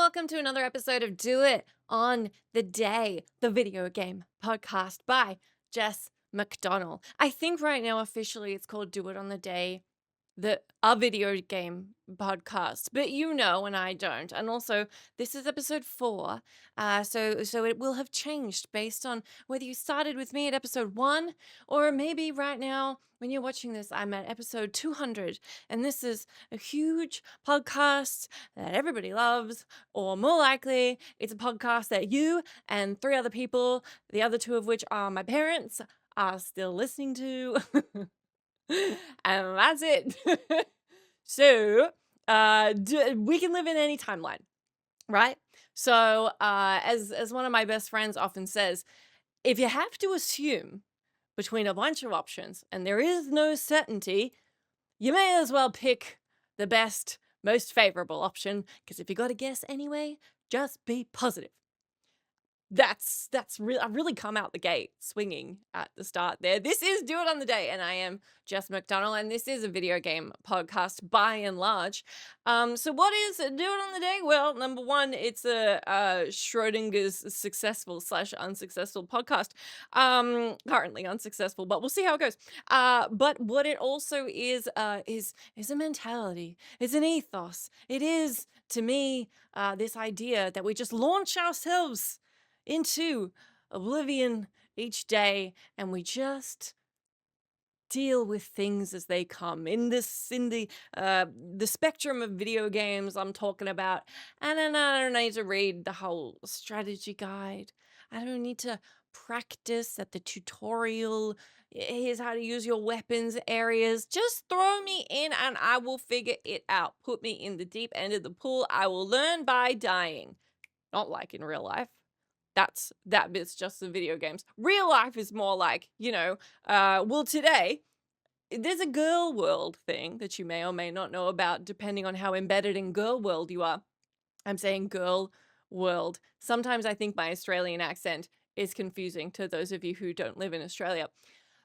welcome to another episode of Do It on the Day, the video game podcast by Jess McDonald. I think right now officially it's called Do It on the Day, a video game podcast, but you know, and I don't. And also, this is episode 4, so it will have changed based on whether you started with me at episode 1, or maybe right now when you're watching this, I'm at episode 200, and this is a huge podcast that everybody loves, or more likely, it's a podcast that you and 3 other people, the other 2 of which are my parents, are still listening to. And that's it. So, we can live in any timeline, right? So, as one of my best friends often says, if you have to assume between a bunch of options and there is no certainty, you may as well pick the best, most favorable option, because if you got to guess anyway, just be positive. That's real. I've really come out the gate swinging at the start there. This is Do It on the Day, and I am Jess McDonald, and this is a video game podcast by and large. So what is Do It on the Day? Well, number one, it's a Schrodinger's successful / unsuccessful podcast. Currently unsuccessful, but we'll see how it goes. But what it also is a mentality. It's an ethos. It is, to me, this idea that we just launch ourselves into oblivion each day, and we just deal with things as they come in the spectrum of video games I'm talking about. And then I don't need to read the whole strategy guide. I don't need to practice at the tutorial. Here's how to use your weapons areas. Just throw me in and I will figure it out. Put me in the deep end of the pool. I will learn by dying. Not like in real life. That bit's just the video games. Real life is more like, well, today, there's a girl world thing that you may or may not know about, depending on how embedded in girl world you are. I'm saying girl world. Sometimes I think my Australian accent is confusing to those of you who don't live in Australia.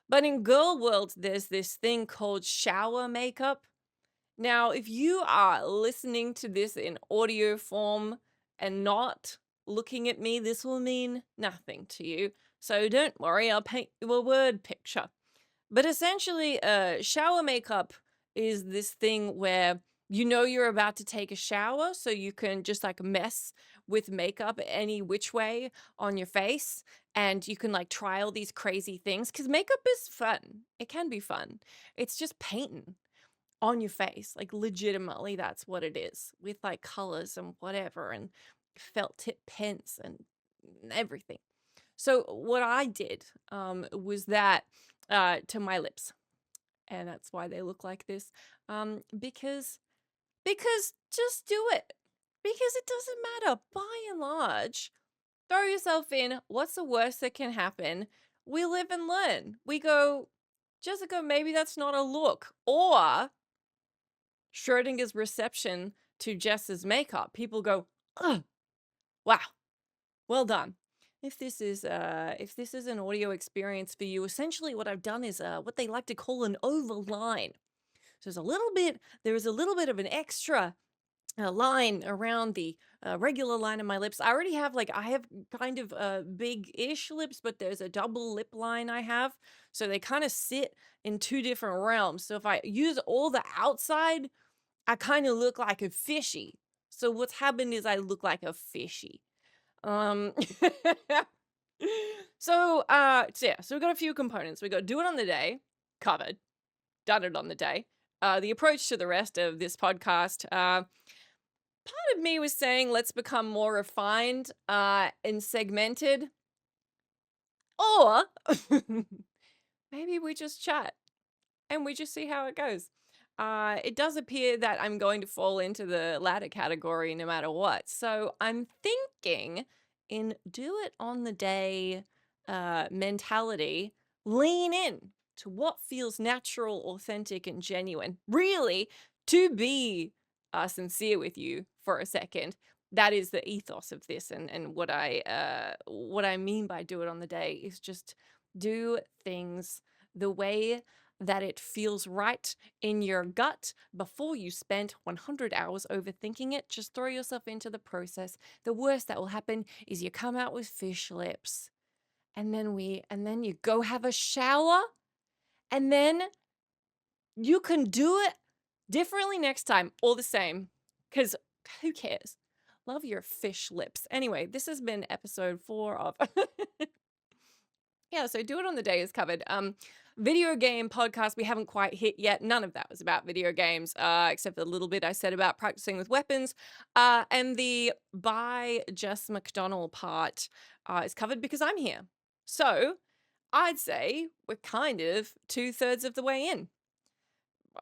But in girl world, there's this thing called shower makeup. Now, if you are listening to this in audio form and not looking at me, this will mean nothing to you. So don't worry, I'll paint you a word picture. But essentially, shower makeup is this thing where you know you're about to take a shower, so you can just like mess with makeup any which way on your face, and you can like try all these crazy things, because makeup is fun. It can be fun. It's just painting on your face. Like legitimately, that's what it is, with like colors and whatever, and felt tip pens and everything. So what I did was that to my lips, and that's why they look like this. Because just do it, because it doesn't matter. By and large, throw yourself in. What's the worst that can happen? We live and learn. We go, Jessica, maybe that's not a look, or Schrodinger's reception to Jess's makeup. People go, oh, wow, well done. If this is an audio experience for you, essentially what I've done is what they like to call an overline. So there is a little bit of an extra line around the regular line of my lips. I have kind of big-ish lips, but there's a double lip line I have. So they kind of sit in 2 different realms. So if I use all the outside, I kind of look like a fishy. So what's happened is I look like a fishy. Um, so we've got a few components. We got Do It on the Day, covered, done it on the day. The approach to the rest of this podcast, part of me was saying let's become more refined and segmented, or maybe we just chat and we just see how it goes. It does appear that I'm going to fall into the latter category no matter what. So I'm thinking, in Do It on the Day mentality, lean in to what feels natural, authentic, and genuine. Really, to be sincere with you for a second, that is the ethos of this. And what I mean by Do It on the Day is just do things the way that it feels right in your gut before you spend 100 hours overthinking it. Just throw yourself into the process. The worst that will happen is you come out with fish lips, and then you go have a shower, and then you can do it differently next time, all the same, because who cares? Love your fish lips. Anyway, this has been episode 4 of yeah, so do it on the day is covered. Video game podcast we haven't quite hit yet. None of that was about video games, except for the little bit I said about practicing with weapons. And the by Jess McDonald part is covered because I'm here. So I'd say we're kind of 2/3 of the way in,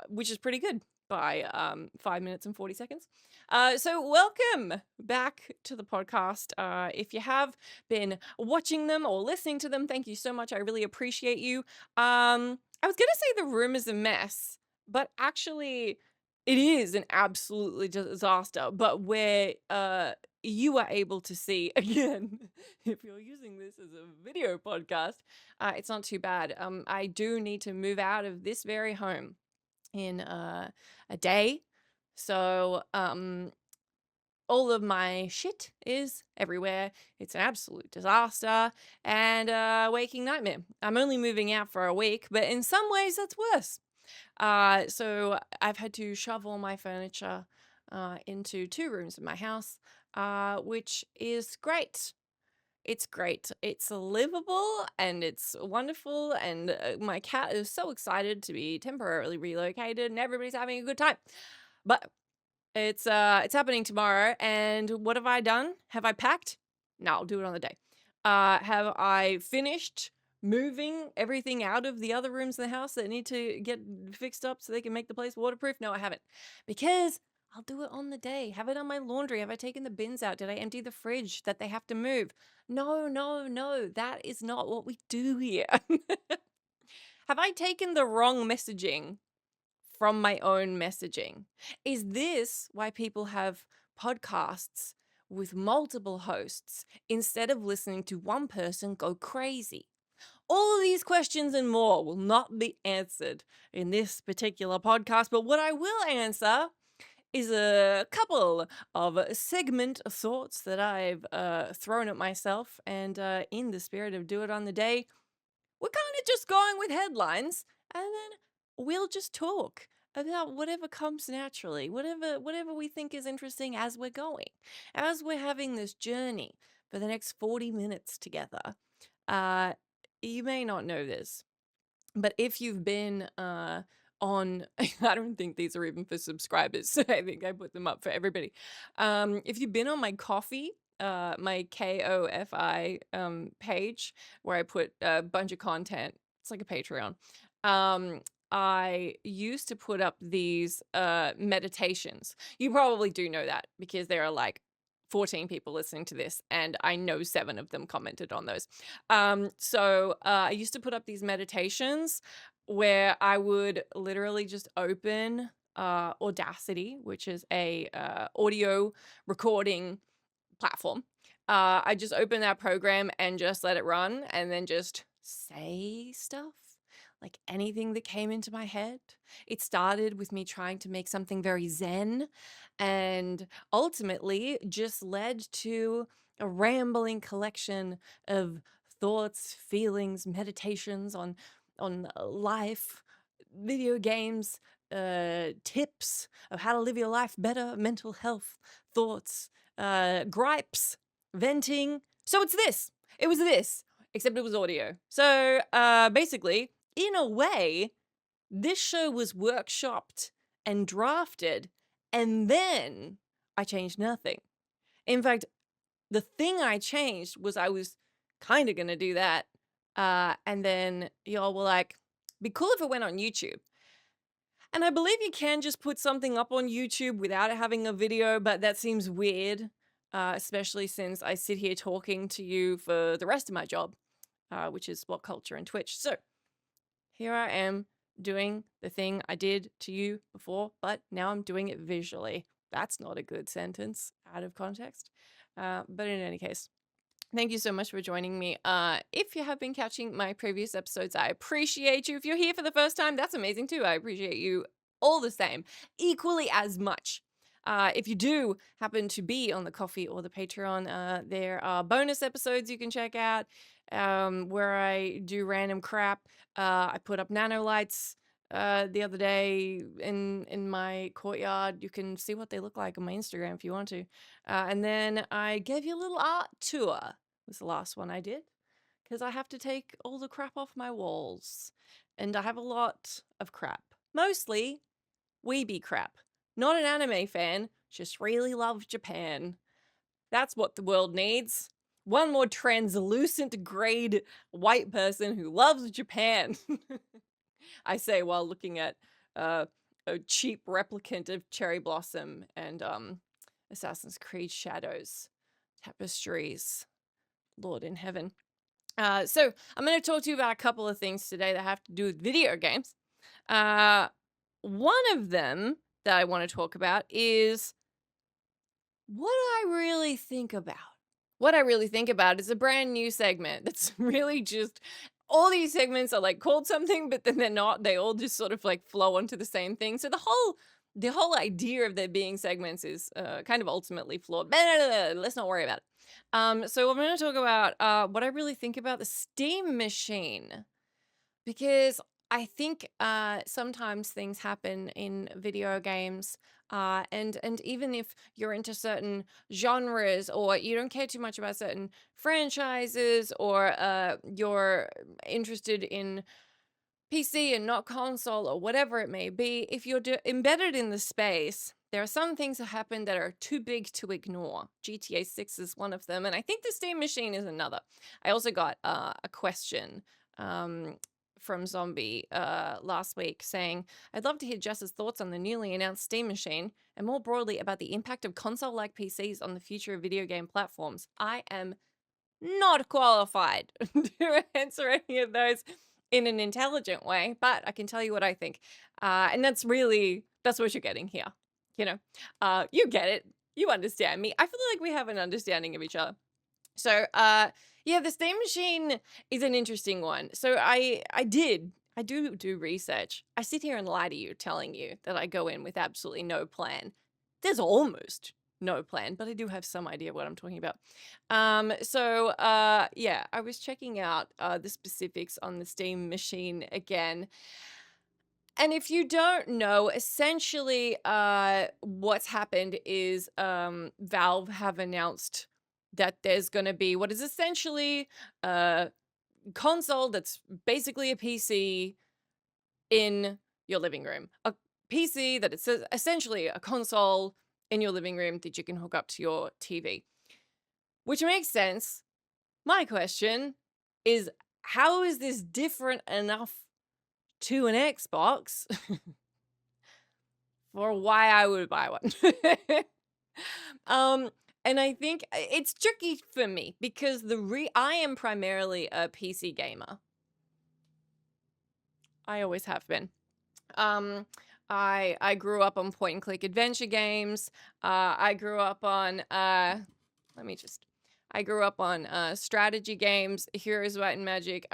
which is pretty good by 5 minutes and 40 seconds. So welcome back to the podcast. If you have been watching them or listening to them, thank you so much. I really appreciate you. I was going to say the room is a mess, but actually it is an absolutely disaster. But where you are able to see, again, if you're using this as a video podcast, it's not too bad. I do need to move out of this very home in a day. So all of my shit is everywhere. It's an absolute disaster and a waking nightmare. I'm only moving out for a week, but in some ways that's worse. So I've had to shove all my furniture into 2 rooms in my house, which is great. It's great. It's livable and it's wonderful. And my cat is so excited to be temporarily relocated and everybody's having a good time. But it's happening tomorrow. And what have I done? Have I packed? No, I'll do it on the day. Have I finished moving everything out of the other rooms in the house that need to get fixed up so they can make the place waterproof? No, I haven't. Because I'll do it on the day. Have I done my laundry? Have I taken the bins out? Did I empty the fridge that they have to move? No, no, no. That is not what we do here. Have I taken the wrong messaging from my own messaging? Is this why people have podcasts with multiple hosts instead of listening to one person go crazy? All of these questions and more will not be answered in this particular podcast, but what I will answer is a couple of segment thoughts that I've thrown at myself. And in the spirit of do it on the day, we're kind of just going with headlines, and then we'll just talk about whatever comes naturally, whatever we think is interesting as we're going, as we're having this journey for the next 40 minutes together. You may not know this, but if you've been on, I don't think these are even for subscribers. So I think I put them up for everybody. If you've been on my Coffee, my KOFI page where I put a bunch of content, it's like a Patreon. I used to put up these meditations. You probably do know that because there are like 14 people listening to this, and I know 7 of them commented on those. So I used to put up these meditations where I would literally just open Audacity, which is a audio recording platform. I just open that program and just let it run, and then just say stuff, like anything that came into my head. It started with me trying to make something very zen, and ultimately just led to a rambling collection of thoughts, feelings, meditations on life, video games, tips of how to live your life better, mental health, thoughts, gripes, venting. So it's this. It was this, except it was audio. So basically, in a way, this show was workshopped and drafted, and then I changed nothing. In fact, the thing I changed was I was kind of going to do that. And then y'all were like, be cool if it went on YouTube. And I believe you can just put something up on YouTube without it having a video, but that seems weird, especially since I sit here talking to you for the rest of my job, which is What Culture and Twitch. So here I am doing the thing I did to you before, but now I'm doing it visually. That's not a good sentence out of context. But in any case, Thank you so much for joining me. If you have been catching my previous episodes, I appreciate you. If you're here for the first time, that's amazing too. I appreciate you all the same, equally as much. If you do happen to be on the Coffee or the Patreon, there are bonus episodes you can check out where I do random crap. I put up nanolights the other day in my courtyard. You can see what they look like on my Instagram if you want to. And then I gave you a little art tour. Was the last one I did because I have to take all the crap off my walls, and I have a lot of crap. Mostly weeby crap. Not an anime fan, just really love Japan. That's what the world needs. One more translucent grade white person who loves Japan. I say while looking at uh, a cheap replicant of Cherry Blossom and Assassin's Creed Shadows tapestries. Lord in heaven. So I'm going to talk to you about a couple of things today that have to do with video games. One of them that I want to talk about is what I really think about. What I really think about is a brand new segment that's really just all these segments are like called something, but then they're not. They all just sort of like flow onto the same thing. So the whole idea of there being segments is kind of ultimately flawed. Let's not worry about it. So I'm going to talk about what I really think about the Steam machine because I think sometimes things happen in video games, and even if you're into certain genres or you don't care too much about certain franchises or you're interested in PC and not console or whatever it may be, if you're embedded in the space, there are some things that happen that are too big to ignore. GTA 6 is one of them, and I think the Steam machine is another. I also got a question from Zombie last week saying, I'd love to hear Jess's thoughts on the newly announced Steam machine and more broadly about the impact of console-like PCs on the future of video game platforms. I am not qualified to answer any of those in an intelligent way, but I can tell you what I think. And that's what you're getting here. You know, you get it. You understand me. I feel like we have an understanding of each other. So, yeah, the Steam machine is an interesting one. So I do research. I sit here and lie to you, telling you that I go in with absolutely no plan. There's almost no plan, but I do have some idea what I'm talking about. Yeah, I was checking out the specifics on the Steam machine again. And if you don't know, essentially, what's happened is Valve have announced that there's going to be what is essentially a console that's basically a PC in your living room. A PC that it's essentially a console in your living room that you can hook up to your TV. Which makes sense. My question is, how is this different enough to an Xbox for why I would buy one? And I think it's tricky for me because I am primarily a PC gamer. I always have been. Um, I grew up on point and click adventure games. I grew up on I grew up on strategy games, Heroes of Might and Magic,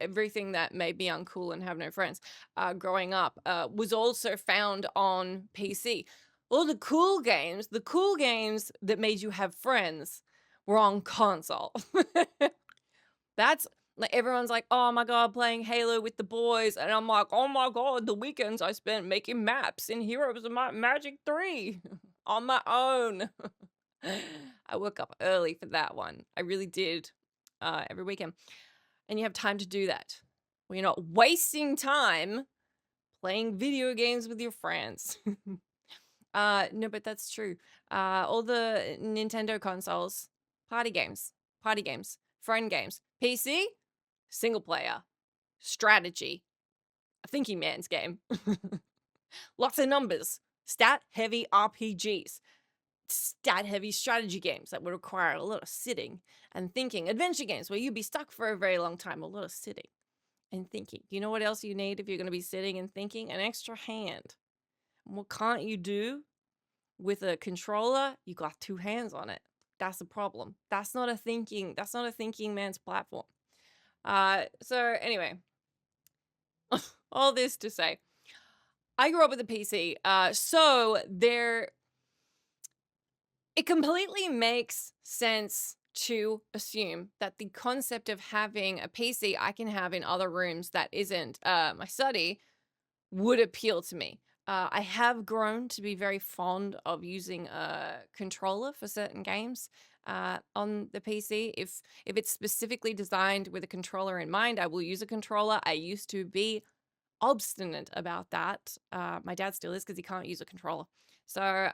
everything that made me uncool and have no friends. Growing up was also found on PC. All the cool games that made you have friends, were on console. That's like everyone's like, oh my god, playing Halo with the boys, and I'm like, oh my god, the weekends I spent making maps in Heroes of Might and Magic 3 on my own. I woke up early for that one. I really did. Every weekend. And you have time to do that. Well, you're not wasting time playing video games with your friends. No, but that's true. All the Nintendo consoles, party games, friend games. PC, single player, strategy, a thinking man's game. Lots of numbers, stat heavy RPGs, stat heavy strategy games that would require a lot of sitting and thinking, adventure games where you'd be stuck for a very long time, a lot of sitting and thinking. You know what else you need if you're going to be sitting and thinking? An extra hand. And what can't you do with a controller? You got two hands on it. That's a problem. That's not a thinking man's platform. So anyway, all this to say, I grew up with a PC, so it completely makes sense to assume that the concept of having a PC I can have in other rooms that isn't my study would appeal to me. I have grown to be very fond of using a controller for certain games on the PC. If it's specifically designed with a controller in mind, I will use a controller. I used to be obstinate about that. My dad still is because he can't use a controller. So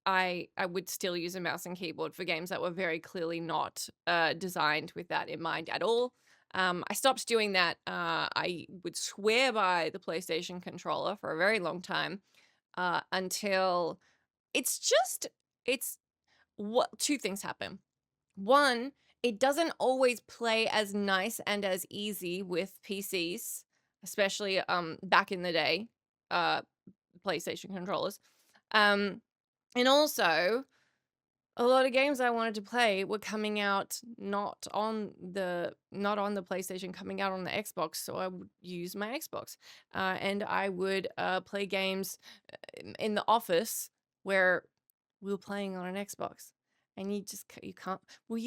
I would still use a mouse and keyboard for games that were very clearly not designed with that in mind at all. I stopped doing that. I would swear by the PlayStation controller for a very long time until it's what two things happen. One, it doesn't always play as nice and as easy with PCs, especially back in the day, uh PlayStation controllers. Um and also a lot of games I wanted to play were coming out not on the PlayStation, coming out on the Xbox, so I would use my Xbox. And I would play games in the office where we were playing on an Xbox. And you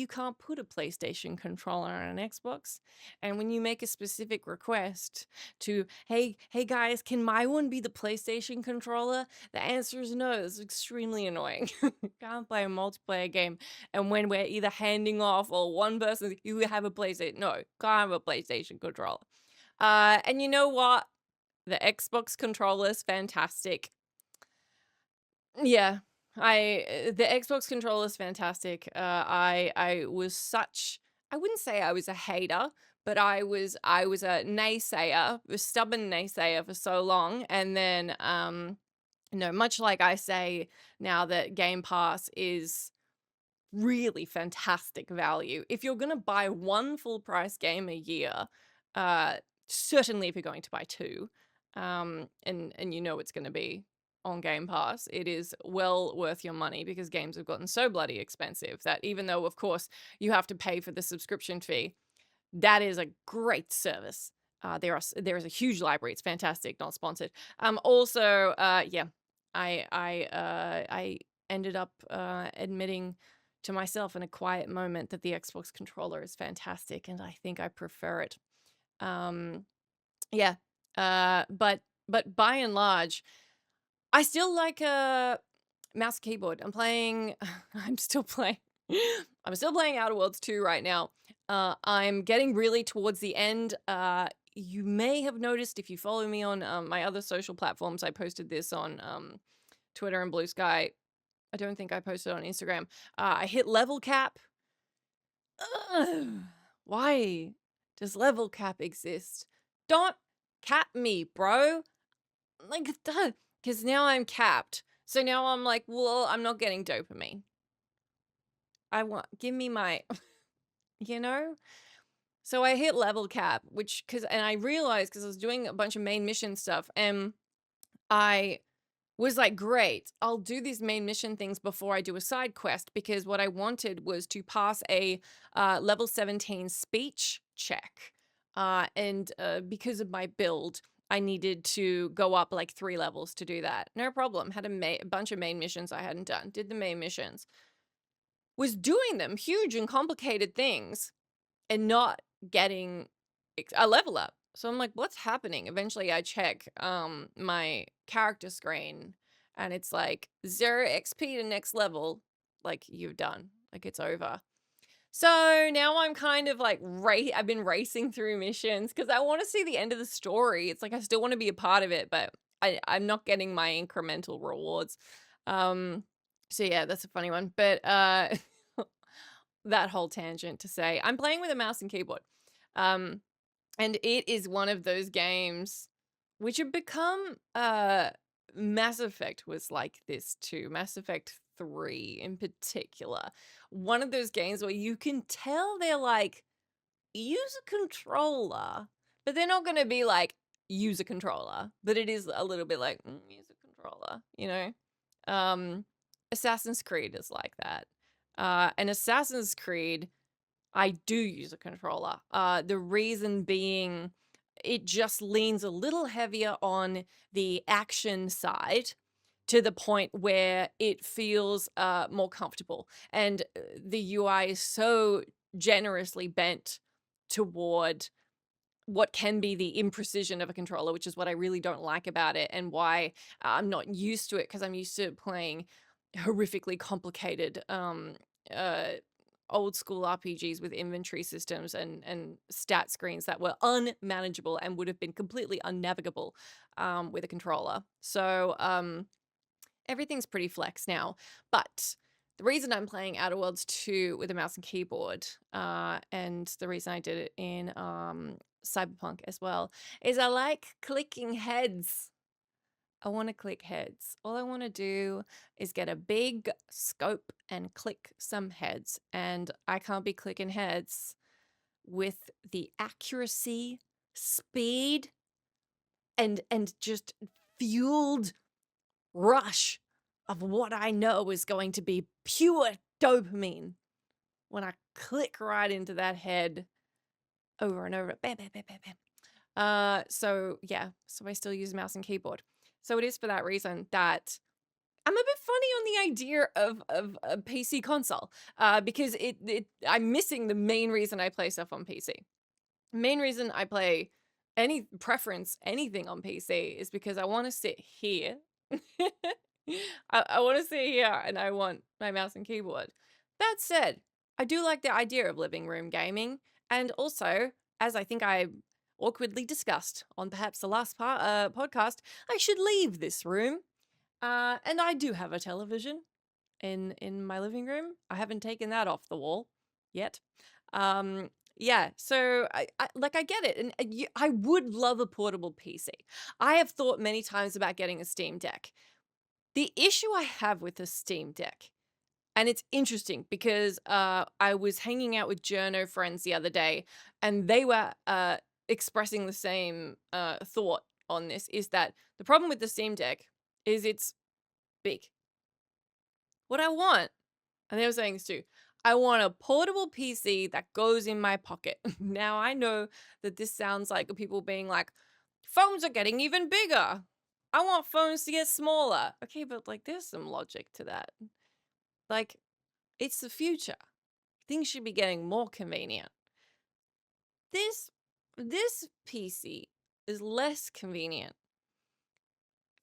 can't put a PlayStation controller on an Xbox. And when you make a specific request to, hey guys, can my one be the PlayStation controller? The answer is no. It's extremely annoying. Can't play a multiplayer game. And when we're either handing off or one person, you have a PlayStation. No, can't have a PlayStation controller. And you know what? The Xbox controller is fantastic. Yeah, the Xbox controller is fantastic. I was such I wouldn't say I was a hater, but I was a naysayer, a stubborn naysayer for so long, and then much like I say now that Game Pass is really fantastic value. If you're gonna buy one full price game a year, uh, certainly if you're going to buy two, and you know it's gonna be on Game Pass, it is well worth your money because games have gotten so bloody expensive that even though, of course, you have to pay for the subscription fee, that is a great service. There is a huge library. It's fantastic. Not sponsored. Also, yeah, I ended up admitting to myself in a quiet moment that the Xbox controller is fantastic, and I think I prefer it. Um, yeah, but by and large, I still like a mouse keyboard. I'm still playing. I'm still playing Outer Worlds 2 right now. I'm getting really towards the end. You may have noticed if you follow me on my other social platforms. I posted this on Twitter and Blue Sky. I don't think I posted on Instagram. I hit level cap. Ugh, why does level cap exist? Don't cap me, bro. Like, because now I'm capped. So now I'm like, well, I'm not getting dopamine. Give me my, you know? So I hit level cap, and I realized because I was doing a bunch of main mission stuff, and I was like, great, I'll do these main mission things before I do a side quest, because what I wanted was to pass a level 17 speech check. And because of my build, I needed to go up like 3 levels to do that. No problem. Had a bunch of main missions I hadn't done. Did the main missions. Was doing them, huge and complicated things, and not getting a level up. So I'm like, what's happening? Eventually I check my character screen and it's like 0 XP to next level, like you've done, like it's over. So now I'm kind of like I've been racing through missions because I want to see the end of the story. It's like I still want to be a part of it, but I'm not getting my incremental rewards. So yeah, that's a funny one. But that whole tangent to say I'm playing with a mouse and keyboard. And it is one of those games which have become Mass Effect was like this too. Mass Effect 3 in particular. One of those games where you can tell they're like, use a controller, but they're not gonna be like, use a controller. But it is a little bit like, use a controller, you know? Assassin's Creed is like that. And Assassin's Creed, I do use a controller. The reason being, it just leans a little heavier on the action side to the point where it feels more comfortable. And the UI is so generously bent toward what can be the imprecision of a controller, which is what I really don't like about it and why I'm not used to it because I'm used to playing horrifically complicated uh old school RPGs with inventory systems and stat screens that were unmanageable and would have been completely unnavigable with a controller. So everything's pretty flex now. But the reason I'm playing Outer Worlds 2 with a mouse and keyboard, and the reason I did it in Cyberpunk as well, is I like clicking heads. I want to click heads. All I want to do is get a big scope and click some heads. And I can't be clicking heads with the accuracy, speed, and just fueled rush of what I know is going to be pure dopamine when I click right into that head over and over. Bam, bam, bam, bam, bam. So yeah, so I still use mouse and keyboard. So it is for that reason that I'm a bit funny on the idea of a PC console, because I'm missing the main reason I play stuff on PC. Main reason I play anything on PC is because I want to sit here. I want to sit here and I want my mouse and keyboard. That said, I do like the idea of living room gaming, and also, as I think I awkwardly discussed on perhaps the last podcast, I should leave this room. And I do have a television in my living room. I haven't taken that off the wall yet. Um, yeah, so I get it, and I would love a portable PC. I have thought many times about getting a Steam Deck. The issue I have with the Steam Deck, and it's interesting because I was hanging out with journo friends the other day, and they were expressing the same thought on this, is that the problem with the Steam Deck is it's big. What I want, and they were saying this too, I want a portable PC that goes in my pocket. Now, I know that this sounds like people being like, phones are getting even bigger. I want phones to get smaller. Okay, but like there's some logic to that. Like, it's the future. Things should be getting more convenient. This this PC is less convenient.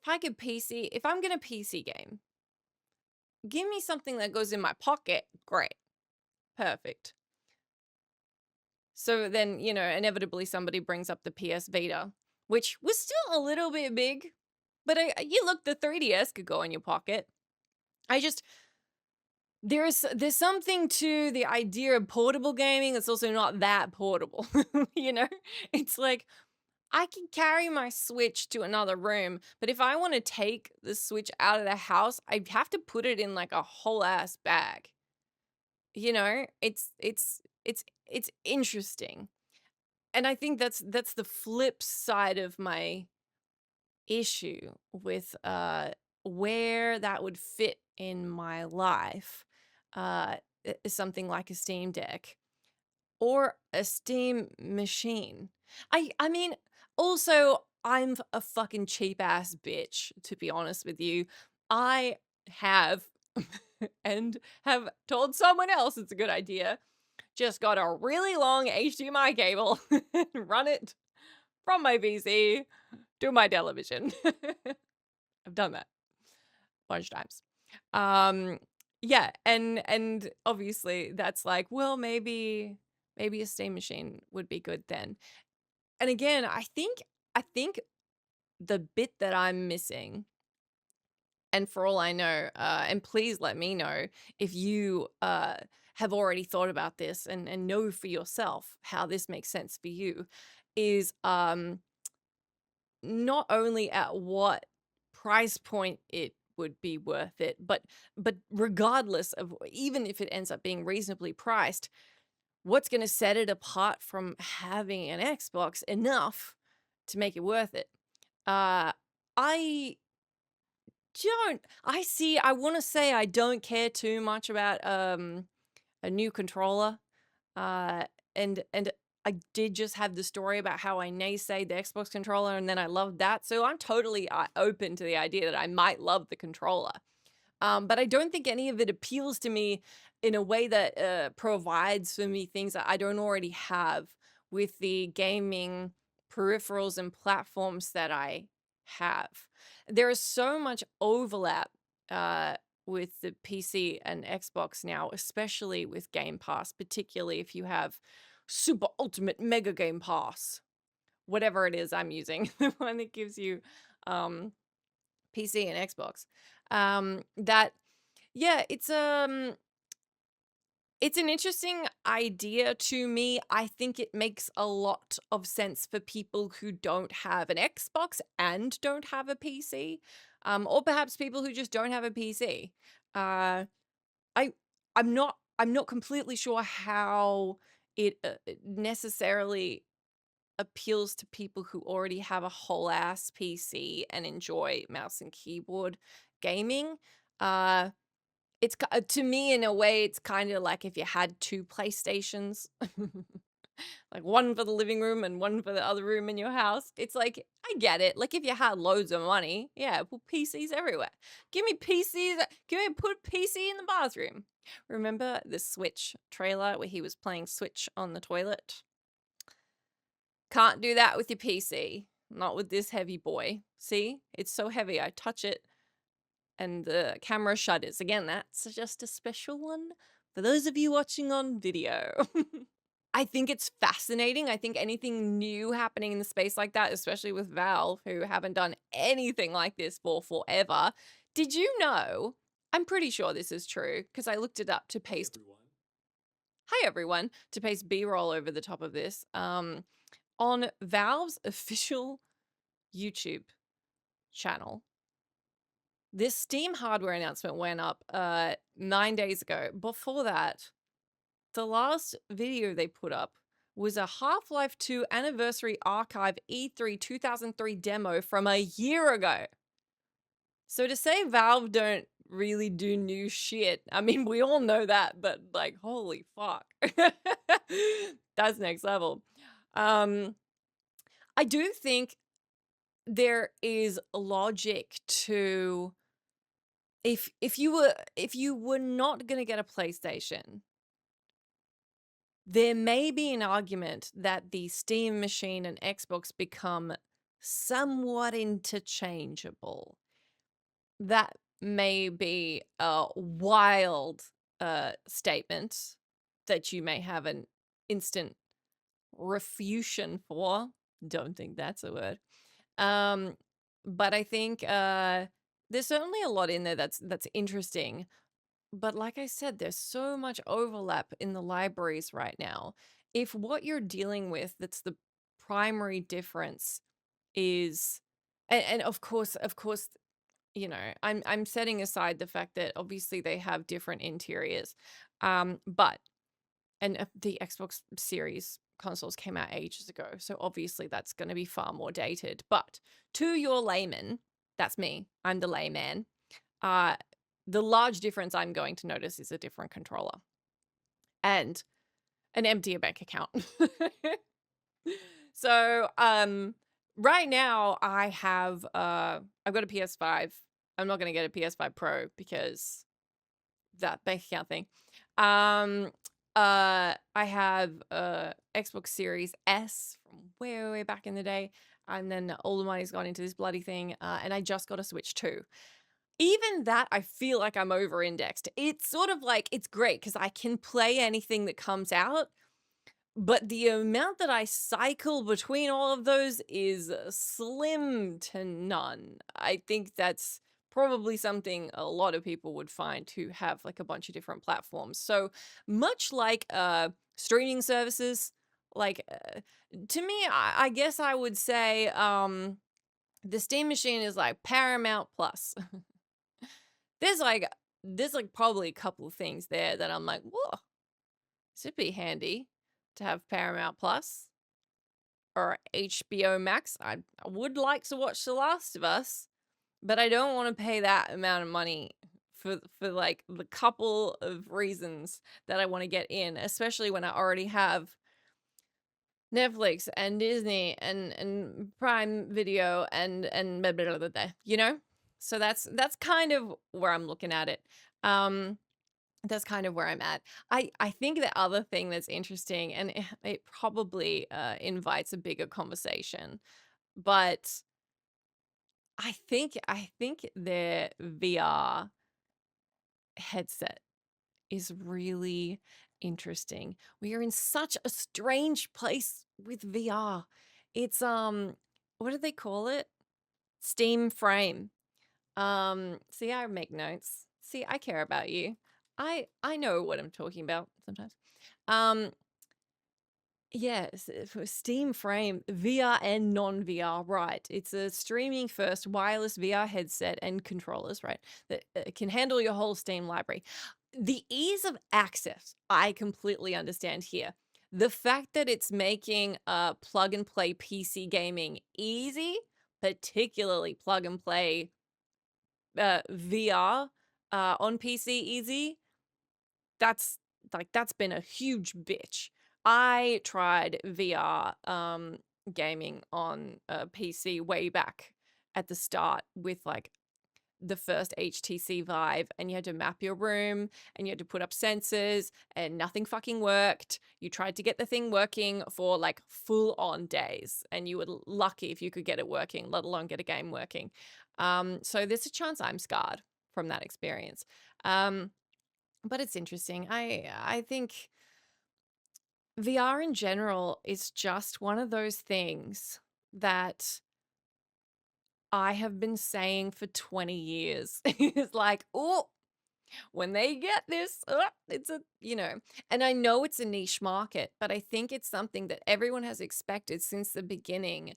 If I'm gonna PC game, give me something that goes in my pocket. Great. Perfect. So then, inevitably somebody brings up the PS Vita, which was still a little bit big, but you look, the 3DS could go in your pocket. I just there's something to the idea of portable gaming that's also not that portable. you know? It's like I can carry my Switch to another room, but if I want to take the Switch out of the house, I'd have to put it in like a whole ass bag. It's interesting. And I think that's the flip side of my issue with where that would fit in my life. Is something like a Steam Deck or a Steam machine. I mean, also I'm a fucking cheap ass bitch, to be honest with you. I have and have told someone else it's a good idea. Just got a really long HDMI cable and run it from my PC to my television. I've done that a bunch of times. Um, yeah, and obviously that's like, well, maybe a Steam machine would be good then. And again, I think the bit that I'm missing, and for all I know, and please let me know if you have already thought about this and know for yourself how this makes sense for you, is not only at what price point it would be worth it, but regardless of, even if it ends up being reasonably priced, what's going to set it apart from having an Xbox enough to make it worth it? I don't. I want to say I don't care too much about a new controller. Uh, and I did just have the story about how I naysayed the Xbox controller and then I loved that. So I'm totally open to the idea that I might love the controller. But I don't think any of it appeals to me in a way that provides for me things that I don't already have with the gaming peripherals and platforms that I have. There is so much overlap uh, with the PC and Xbox now, especially with Game Pass, particularly if you have Super Ultimate Mega Game Pass, whatever it is I'm using, the one that gives you um, PC and Xbox. That yeah, it's an interesting idea to me. I think it makes a lot of sense for people who don't have an Xbox and don't have a PC, or perhaps people who just don't have a PC. Uh, I I'm not completely sure how it necessarily appeals to people who already have a whole ass PC and enjoy mouse and keyboard gaming. Uh, to me, in a way, it's kind of like if you had two PlayStations, like one for the living room and one for the other room in your house. It's like, I get it. Like if you had loads of money, yeah, put PCs everywhere. Give me PCs, give me put PC in the bathroom. Remember the Switch trailer where he was playing Switch on the toilet? Can't do that with your PC. Not with this heavy boy. See? It's so heavy. I touch it and the camera shudders. Again, that's just a special one for those of you watching on video. I think it's fascinating. I think anything new happening in the space like that, especially with Valve, who haven't done anything like this for forever. Did you know? I'm pretty sure this is true because I looked it up to paste. Hi everyone, to paste B-roll over the top of this. On Valve's official YouTube channel, this Steam hardware announcement went up 9 days ago. Before that, the last video they put up was a Half-Life 2 Anniversary Archive E3 2003 demo from a year ago. So to say Valve don't really do new shit, I mean, we all know that, but like, holy fuck. That's next level. I do think there is logic to if you were not going to get a PlayStation, there may be an argument that the Steam machine and Xbox become somewhat interchangeable. That may be a wild statement that you may have an instant refutation for. Don't think that's a word. But I think there's certainly a lot in there that's interesting. But like I said, there's so much overlap in the libraries right now. If what you're dealing with, that's the primary difference, is, and of course, I'm setting aside the fact that obviously they have different interiors, but and the Xbox Series consoles came out ages ago, so obviously that's going to be far more dated. But to your layman, that's me, I'm the layman, uh, the large difference I'm going to notice is a different controller and an emptier bank account. So, right now I've got a PS5. I'm not going to get a PS5 Pro because that bank account thing. I have Xbox Series S from way, way back in the day, and then all the money's gone into this bloody thing, and I just got a Switch 2. Even that, I feel like I'm over-indexed. It's sort of like, it's great because I can play anything that comes out, but the amount that I cycle between all of those is slim to none. I think that's probably something a lot of people would find who have like a bunch of different platforms. So much like streaming services, like to me, I guess I would say the Steam machine is like Paramount Plus. There's like probably a couple of things there that I'm like, whoa, this would be handy to have Paramount Plus or HBO Max. I would like to watch The Last of Us. but I don't wanna pay that amount of money for, like, the couple of reasons that I wanna get in, especially when I already have Netflix and Disney and Prime Video and blah, blah, blah, blah, blah, you know? So that's kind of where I'm looking at it. Um, that's kind of where I'm at. I think the other thing that's interesting, and it probably, invites a bigger conversation, but I think their VR headset is really interesting. We are in such a strange place with VR. It's what do they call it? Steam frame. See, I make notes. See, I care about you. I know what I'm talking about sometimes. Um Yes, for Steam Frame, VR and non-VR, right. It's a streaming first wireless VR headset and controllers, right, that can handle your whole Steam library. The ease of access, I completely understand here. The fact that it's making plug and play PC gaming easy, particularly plug and play VR on PC easy, that's that's been a huge bitch. I tried VR gaming on a PC way back at the start with like the first HTC Vive, and you had to map your room and you had to put up sensors and nothing fucking worked. You tried to get the thing working for like full on days and you were lucky if you could get it working, let alone get a game working. So there's a chance I'm scarred from that experience. Um, but it's interesting. I think VR in general is just one of those things that I have been saying for 20 years. It's like, oh, when they get this, it's a, and I know it's a niche market, but I think it's something that everyone has expected since the beginning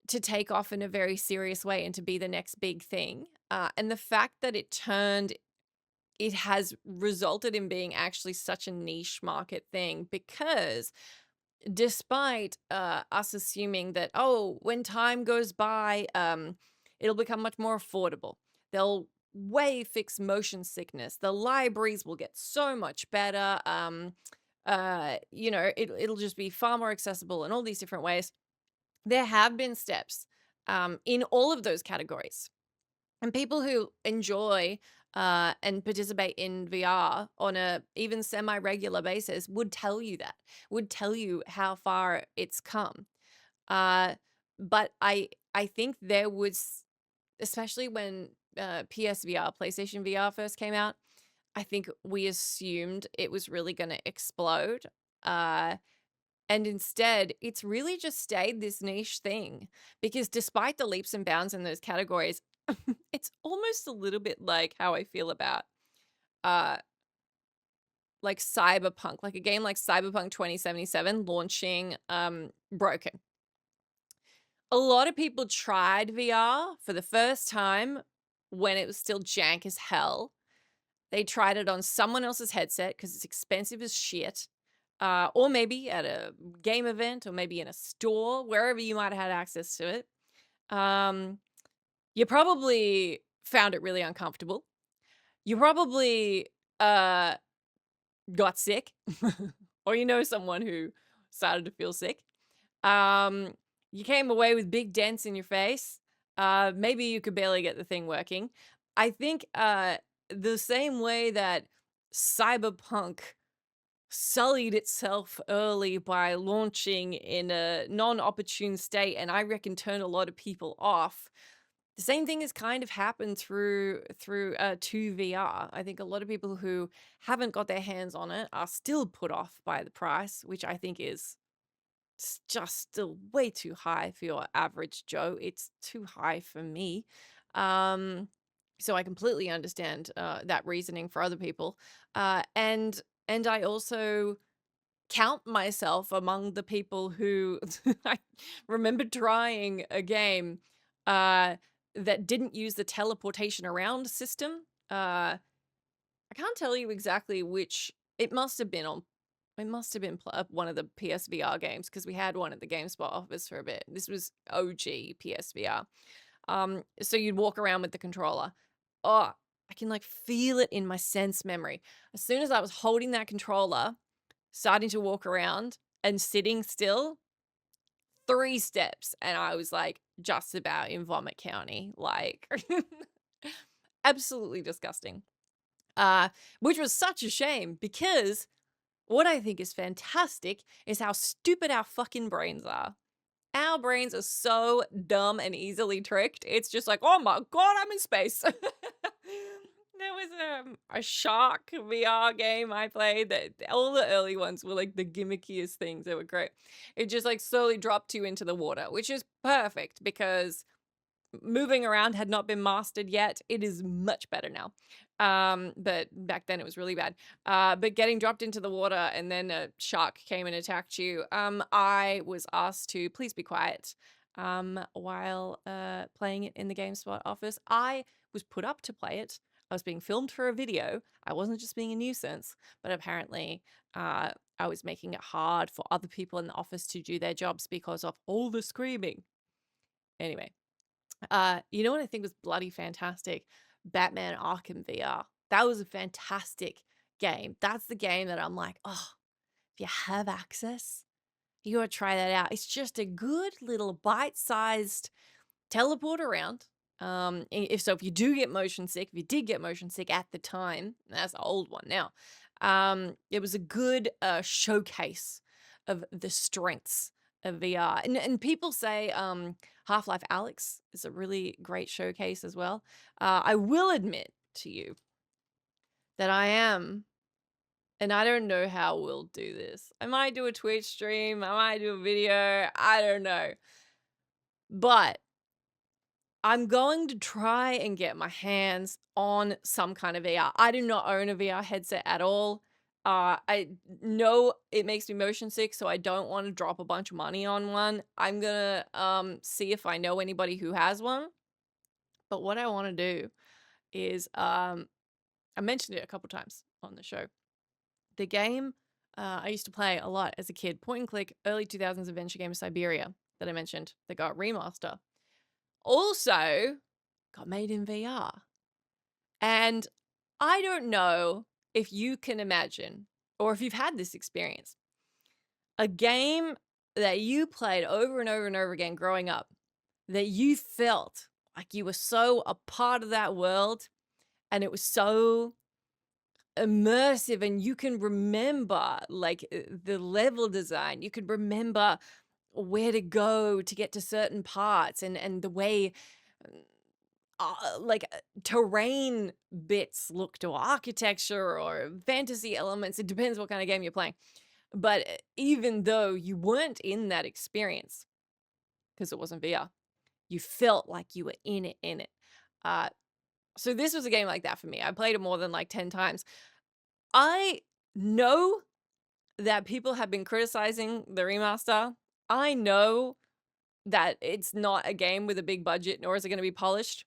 to take off in a very serious way and to be the next big thing. And the fact that it has resulted in being actually such a niche market thing because despite us assuming that, oh, when time goes by, it'll become much more affordable. They'll way fix motion sickness. The libraries will get so much better. It'll just be far more accessible in all these different ways. There have been steps in all of those categories. And people who enjoy and participate in VR on a even semi-regular basis would tell you that, would tell you how far it's come. Uh, but I think there was, especially when PSVR, PlayStation VR first came out, I think we assumed it was really going to explode. Uh, and instead, it's really just stayed this niche thing because despite the leaps and bounds in those categories, it's almost a little bit like how I feel about uh like cyberpunk, like a game like Cyberpunk 2077 launching broken. A lot of people tried VR for the first time when it was still jank as hell. They tried it on someone else's headset because it's expensive as shit. Or maybe at a game event, or maybe in a store, wherever you might have had access to it. Um, you probably found it really uncomfortable. You probably uh, got sick, or you know someone who started to feel sick. Um, you came away with big dents in your face. Maybe you could barely get the thing working. I think the same way that Cyberpunk sullied itself early by launching in a non-opportune state, and I reckon turned a lot of people off. The same thing has kind of happened to VR. I think a lot of people who haven't got their hands on it are still put off by the price, which I think is just still way too high for your average Joe. It's too high for me. Um, so I completely understand that reasoning for other people. And I also count myself among the people who I remember trying a game uh, that didn't use the teleportation around system. I can't tell you exactly which. It must have been on. It must have been one of the PSVR games because we had one at the GameSpot office for a bit. This was OG PSVR. So you'd walk around with the controller. Oh, I can like feel it in my sense memory. As soon as I was holding that controller, starting to walk around and sitting still, 3 steps, and I was like just about in vomit county. Like absolutely disgusting. Which was such a shame because what I think is fantastic is how stupid our fucking brains are. Our brains are so dumb and easily tricked. It's just like, oh my god, I'm in space. There was a shark VR game I played that all the early ones were like the gimmickiest things. They were great. It just like slowly dropped you into the water, which is perfect because moving around had not been mastered yet. It is much better now. But back then it was really bad. But getting dropped into the water and then a shark came and attacked you, I was asked to please be quiet while playing it in the GameSpot office. I was put up to play it. I was being filmed for a video. I wasn't just being a nuisance, but apparently I was making it hard for other people in the office to do their jobs because of all the screaming. Anyway, you know what I think was bloody fantastic? Batman Arkham VR. That was a fantastic game. That's the game that I'm like, oh, if you have access, you gotta try that out. It's just a good little bite-sized teleport around. If you do get motion sick, if you did get motion sick at the time, that's an old one now. It was a good showcase of the strengths of VR. And people say Half-Life Alyx is a really great showcase as well. I will admit to you that I am, and I don't know how we'll do this. I might do a Twitch stream, I might do a video, I don't know. But I'm going to try and get my hands on some kind of VR. I do not own a VR headset at all. I know it makes me motion sick, so I don't want to drop a bunch of money on one. I'm gonna see if I know anybody who has one. But what I want to do is I mentioned it a couple times on the show. The game I used to play a lot as a kid, point and click, early 2000s adventure game Siberia that I mentioned that got remaster. Also got made in VR. And I don't know if you can imagine or if you've had this experience. A game that you played over and over and over again growing up, that you felt like you were so a part of that world and it was so immersive and you can remember like the level design, you could remember where to go to get to certain parts and the way terrain bits look to architecture or fantasy elements. It depends what kind of game you're playing. But even though you weren't in that experience because it wasn't VR, you felt like you were in it. So this was a game like that for me. I played it more than like 10 times. I know that people have been criticizing the remaster. I know that it's not a game with a big budget, nor is it going to be polished.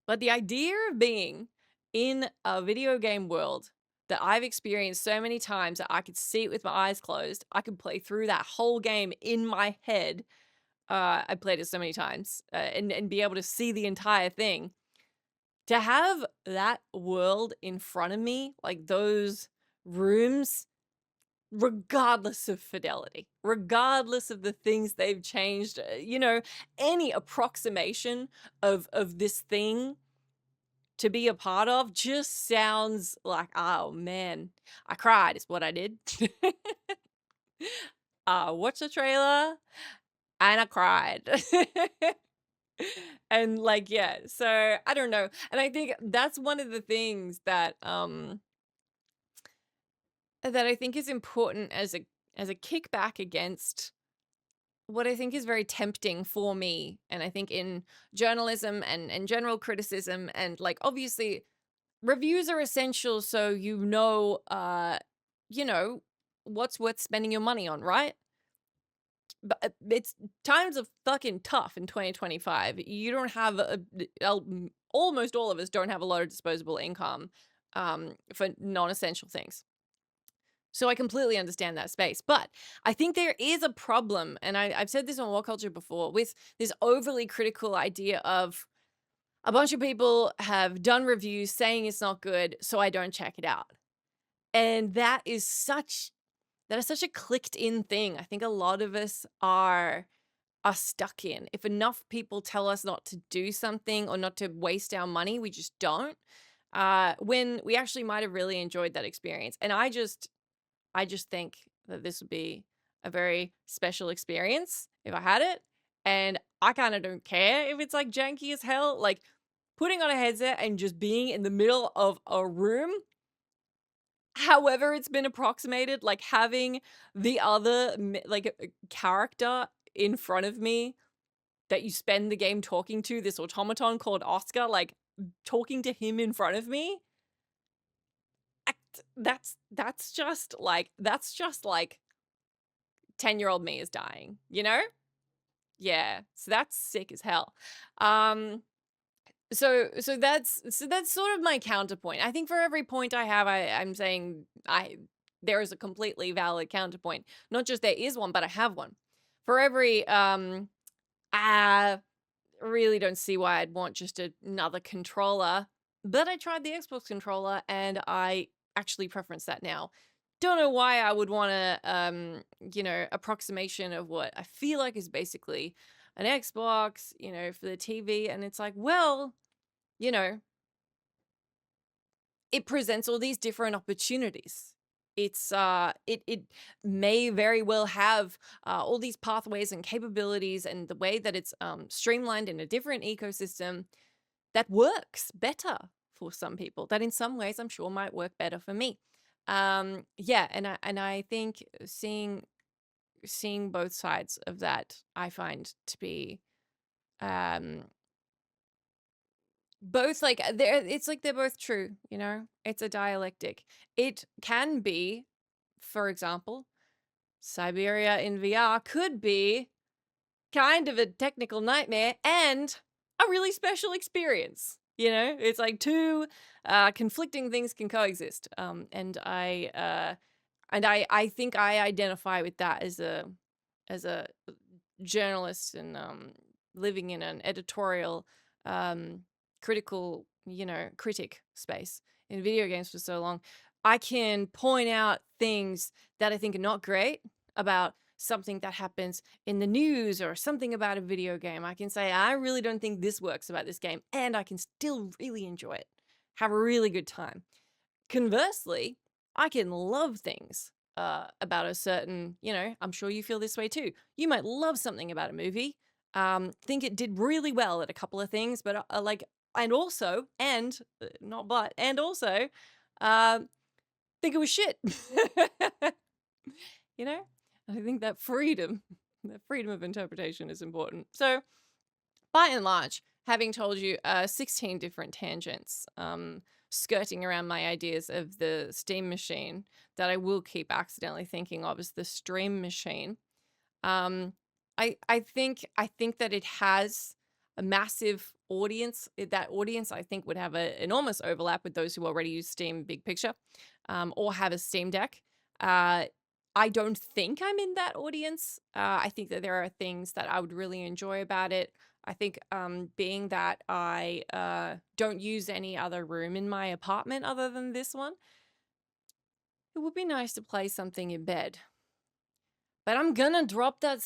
But the idea of being in a video game world that I've experienced so many times that I could see it with my eyes closed, I could play through that whole game in my head. I played it so many times and be able to see the entire thing. To have that world in front of me, like those rooms, regardless of fidelity, regardless of the things they've changed, any approximation of this thing to be a part of just sounds like, oh man, I cried is what I did. Watched the trailer and I cried. And like, yeah, so I don't know. And I think that's one of the things that I think is important as a kickback against what I think is very tempting for me. And I think in journalism and general criticism and like obviously reviews are essential so what's worth spending your money on, right? But it's times are fucking tough in 2025. You don't have almost all of us don't have a lot of disposable income for non-essential things. So I completely understand that space. But I think there is a problem, and I've said this on War Culture before, with this overly critical idea of a bunch of people have done reviews saying it's not good, so I don't check it out. And that is such a clicked in thing. I think a lot of us are stuck in. If enough people tell us not to do something or not to waste our money, we just don't. When we actually might have really enjoyed that experience. And I just think that this would be a very special experience if I had it. And I kind of don't care if it's like janky as hell. Like putting on a headset and just being in the middle of a room, however it's been approximated, like having the other like character in front of me that you spend the game talking to, this automaton called Oscar, like talking to him in front of me. That's just like 10-year-old me is dying, you know? Yeah. So that's sick as hell. So that's sort of my counterpoint. I think for every point I have, I'm saying there is a completely valid counterpoint. Not just there is one, but I have one. For every I really don't see why I'd want just another controller. But I tried the Xbox controller and I actually preference that now. Don't know why I would want a approximation of what I feel like is basically an Xbox, for the TV. And it's like, well, you know, it presents all these different opportunities. It may very well have all these pathways and capabilities, and the way that it's streamlined in a different ecosystem that works better for some people, that in some ways I'm sure might work better for me. Yeah, and I think seeing both sides of that, I find to be um both like it's like they're both true, it's a dialectic. It can be, for example, Siberia in VR could be kind of a technical nightmare and a really special experience. It's like two conflicting things can coexist. And I think I identify with that as a journalist and living in an editorial critical critic space in video games for so long. I can point out things that I think are not great about something that happens in the news or something about a video game. I can say, I really don't think this works about this game, and I can still really enjoy it, have a really good time. Conversely, I can love things about a certain, I'm sure you feel this way too. You might love something about a movie, think it did really well at a couple of things, but and also, uh, think it was shit. you know? I think that freedom of interpretation is important. So, by and large, having told you 16 different tangents, skirting around my ideas of the Steam machine that I will keep accidentally thinking of as the stream machine, um, I think that it has a massive audience. That audience, I think, would have an enormous overlap with those who already use Steam Big Picture, or have a Steam Deck. I don't think I'm in that audience. I think that there are things that I would really enjoy about it. I think being that I don't use any other room in my apartment other than this one, it would be nice to play something in bed. But I'm gonna drop that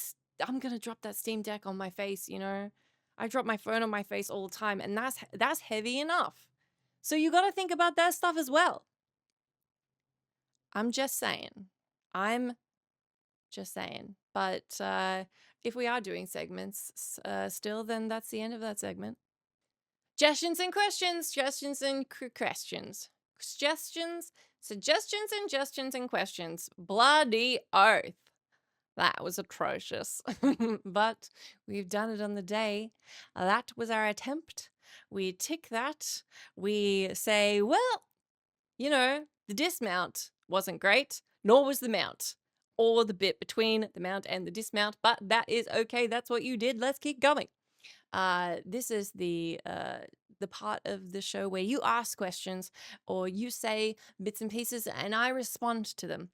Steam Deck on my face, I drop my phone on my face all the time, and that's heavy enough. So you got to think about that stuff as well. I'm just saying. I'm just saying. But if we are doing segments still, then that's the end of that segment. Suggestions and questions. Suggestions and questions. Bloody oath. That was atrocious. But we've done it on the day. That was our attempt. We tick that. We say, well, the dismount wasn't great, nor was the mount, or the bit between the mount and the dismount, but that is okay. That's what you did. Let's keep going. This is the part of the show where you ask questions or you say bits and pieces and I respond to them.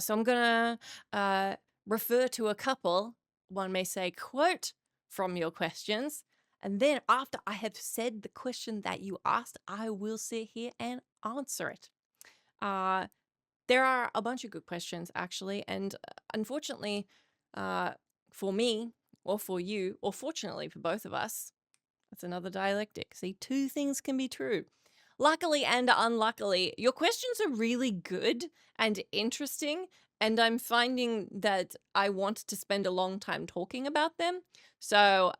So I'm going to refer to a couple, one may say, quote from your questions. And then after I have said the question that you asked, I will sit here and answer it. There are a bunch of good questions, actually. And unfortunately, for me, or for you, or fortunately for both of us, that's another dialectic. See, two things can be true. Luckily and unluckily, your questions are really good and interesting, and I'm finding that I want to spend a long time talking about them. So,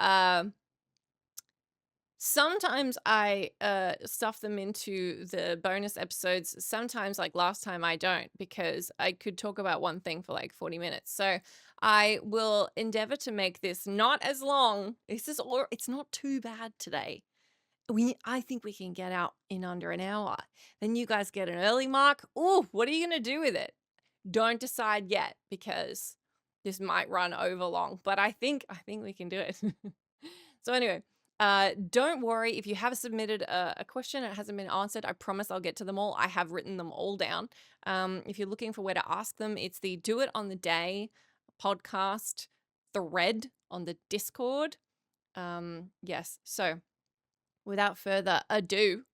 sometimes I stuff them into the bonus episodes. Sometimes, like last time, I don't, because I could talk about one thing for like 40 minutes. So I will endeavor to make this not as long. It's not too bad today. I think we can get out in under an hour. Then you guys get an early mark. Ooh, what are you gonna do with it? Don't decide yet, because this might run over long, but I think we can do it. So anyway, don't worry if you have submitted a question and it hasn't been answered. I promise I'll get to them all. I have written them all down. If you're looking for where to ask them, it's the Do It on the Day podcast thread on the Discord. Yes. So without further ado,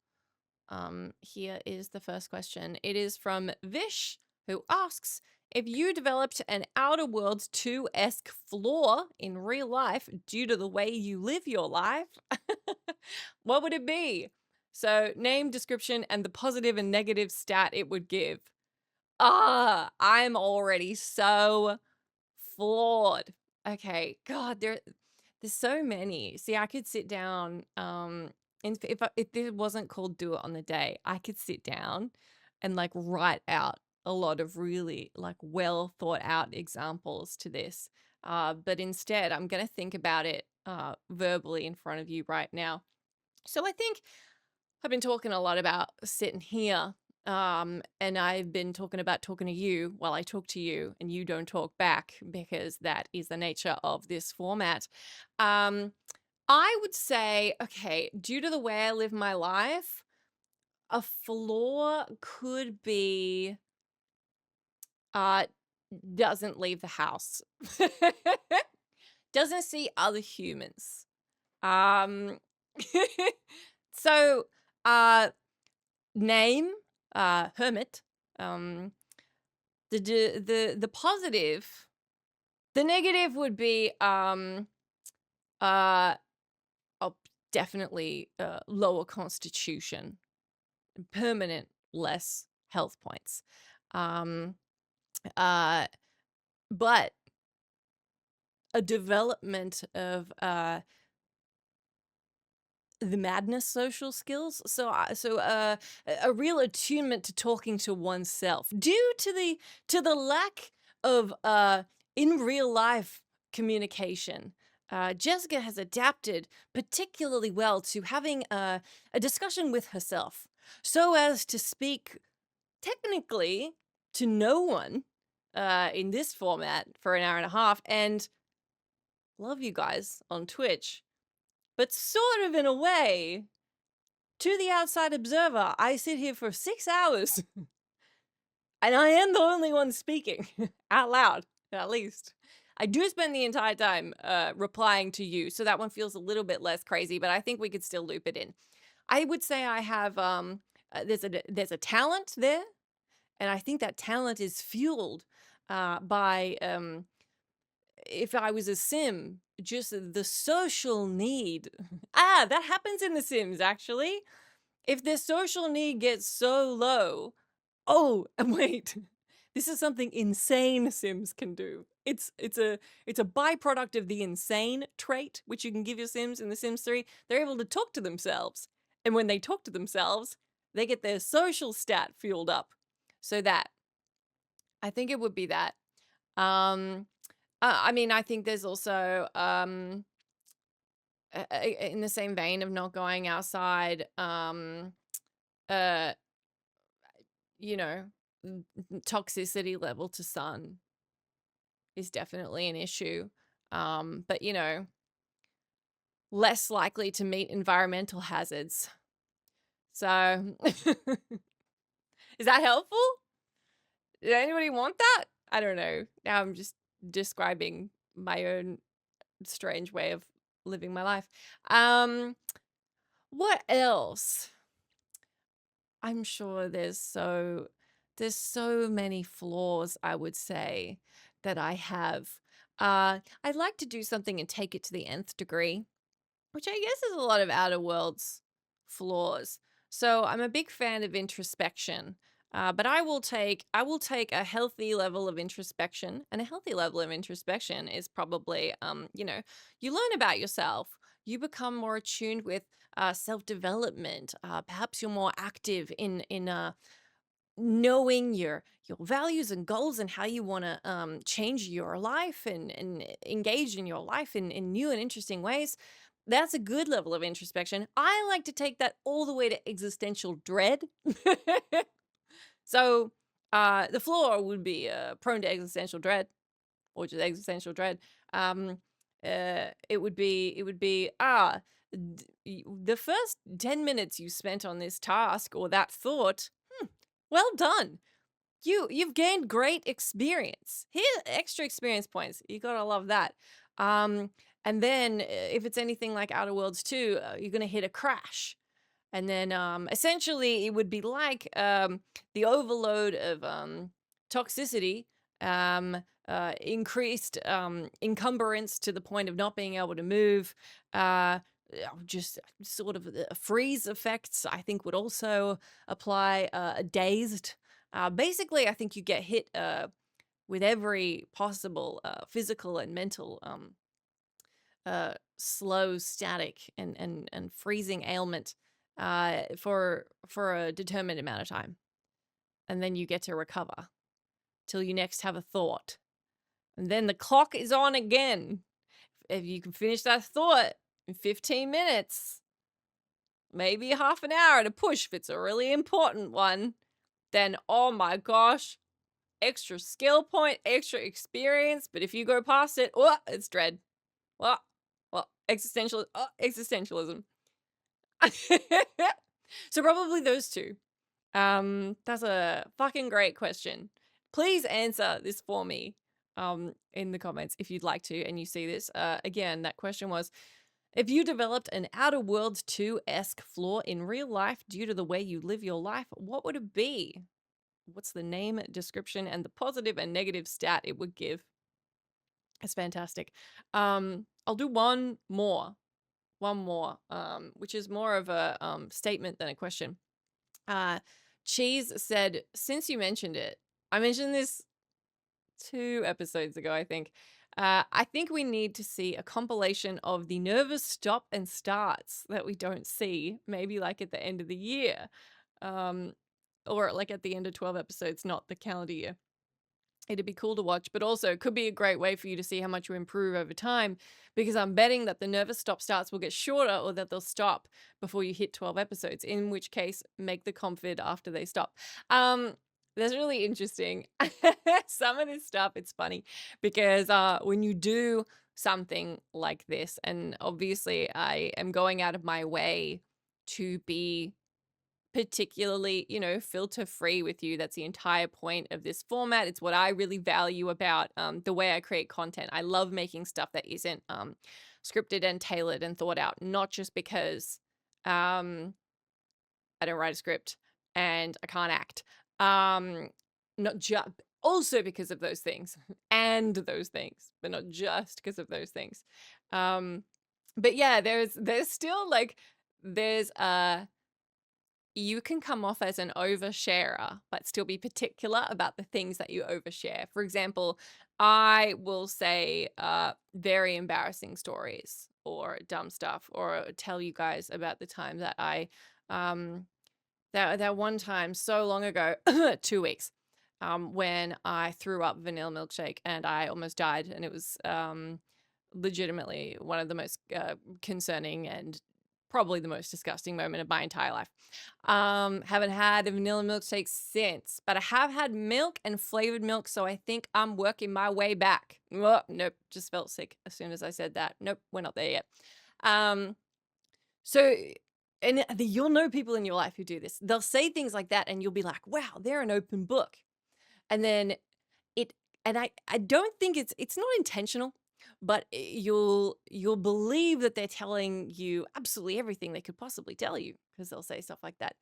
here is the first question. It is from Vish, who asks, if you developed an Outer Worlds 2-esque flaw in real life due to the way you live your life, what would it be? So, name, description, and the positive and negative stat it would give. I'm already so flawed. Okay, God, there's so many. See, I could sit down, and if it wasn't called Do It on the Day, I could sit down and like write out a lot of really like well thought out examples to this. But instead, I'm gonna think about it verbally in front of you right now. So I think I've been talking a lot about sitting here, and I've been talking about talking to you while I talk to you and you don't talk back, because that is the nature of this format. I would say, okay, due to the way I live my life, a flaw could be doesn't leave the house. Doesn't see other humans. Um so name hermit. The positive, the negative would be uh oh, definitely lower constitution, permanent less health points. Um but a development of the madness social skills. So a real attunement to talking to oneself due to the lack of in real life communication. Jessica has adapted particularly well to having a discussion with herself, so as to speak technically to no one in this format for an hour and a half, and love you guys on Twitch. But sort of in a way, to the outside observer, I sit here for 6 hours and I am the only one speaking out loud, at least. I do spend the entire time replying to you, so that one feels a little bit less crazy, but I think we could still loop it in. I would say I have there's a talent there, and I think that talent is fueled by if I was a sim, just the social need. That happens in The Sims, actually. If the social need gets so low, oh, and wait, this is something insane Sims can do. It's a byproduct of the insane trait, which you can give your Sims in The Sims 3. They're able to talk to themselves, and when they talk to themselves, they get their social stat fueled up. So that, I think it would be that. I mean, I think there's also in the same vein of not going outside, uh, you know, toxicity level to sun is definitely an issue. But less likely to meet environmental hazards. So, is that helpful? Did anybody want that? I don't know. Now I'm just describing my own strange way of living my life. Um, what else? I'm sure there's so many flaws, I would say, that I have. I'd like to do something and take it to the nth degree, which I guess is a lot of Outer Worlds flaws. So I'm a big fan of introspection. But I will take a healthy level of introspection, and a healthy level of introspection is probably you learn about yourself, you become more attuned with self development. Perhaps you're more active in knowing your values and goals and how you want to change your life and engage in your life in new and interesting ways. That's a good level of introspection. I like to take that all the way to existential dread. So the floor would be prone to existential dread, or just existential dread. Um, it would be the first 10 minutes you spent on this task or that thought. Well done. You've gained great experience. Here, extra experience points. You gotta love that. Um, and then if it's anything like Outer Worlds 2, you're gonna hit a crash. And then essentially it would be like the overload of toxicity, increased encumbrance to the point of not being able to move, just sort of freeze effects, I think would also apply, dazed. Basically, I think you get hit with every possible physical and mental slow, static, and freezing ailment for a determined amount of time, and then you get to recover till you next have a thought, and then the clock is on again. If you can finish that thought in 15 minutes, maybe half an hour at a push if it's a really important one, then oh my gosh, extra skill point, extra experience. But if you go past it, oh, it's dread. Well, existentialism. So probably those two. That's a fucking great question. Please answer this for me in the comments if you'd like to and you see this. Again, that question was, if you developed an Outer Worlds 2-esque flaw in real life due to the way you live your life, what would it be? What's the name, description, and the positive and negative stat it would give? It's fantastic. I'll do one more, which is more of a statement than a question. Cheese said, since you mentioned it, I mentioned this 2 episodes ago, I think. I think we need to see a compilation of the nervous stop and starts that we don't see, maybe like at the end of the year, or like at the end of 12 episodes, not the calendar year. It'd be cool to watch, but also it could be a great way for you to see how much you improve over time, because I'm betting that the nervous stop starts will get shorter or that they'll stop before you hit 12 episodes, in which case make the convid after they stop. That's really interesting. Some of this stuff, it's funny because when you do something like this, and obviously I am going out of my way to be particularly, filter free with you. That's the entire point of this format. It's what I really value about the way I create content. I love making stuff that isn't scripted and tailored and thought out, not just because I don't write a script and I can't act. Not just also because of those things and those things, but not just because of those things. But yeah, there's still like there's you can come off as an oversharer, but still be particular about the things that you overshare. For example, I will say very embarrassing stories or dumb stuff, or tell you guys about the time that I that one time so long ago, 2 weeks, when I threw up vanilla milkshake and I almost died, and it was legitimately one of the most concerning and probably the most disgusting moment of my entire life. Haven't had a vanilla milkshake since, but I have had milk and flavored milk, so I think I'm working my way back. Oh, nope, just felt sick as soon as I said that. Nope, we're not there yet. So, and you'll know people in your life who do this. They'll say things like that, and you'll be like, wow, they're an open book. And then it and I don't think it's not intentional, but you'll believe that they're telling you absolutely everything they could possibly tell you because they'll say stuff like that.